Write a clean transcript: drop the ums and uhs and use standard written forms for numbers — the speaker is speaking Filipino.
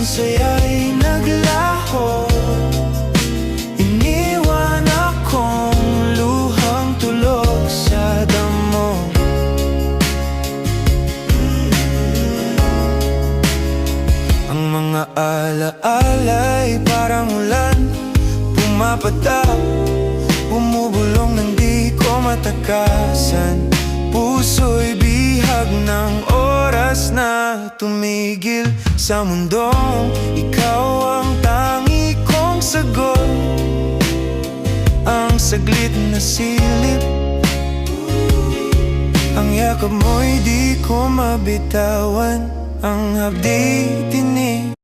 saya'y naglaho. Iniwan akong luhang tulog sa damo. Ang mga alaala'y parang ulan, pumapatak, bumubulong nang di ko matakasan. Puso'y bihag ng oras na tumigil sa mundong ikaw ang tangi kong sagot. Ang saglit na silip, ang yakap mo'y di ko mabitawan. Ang hapdi tinig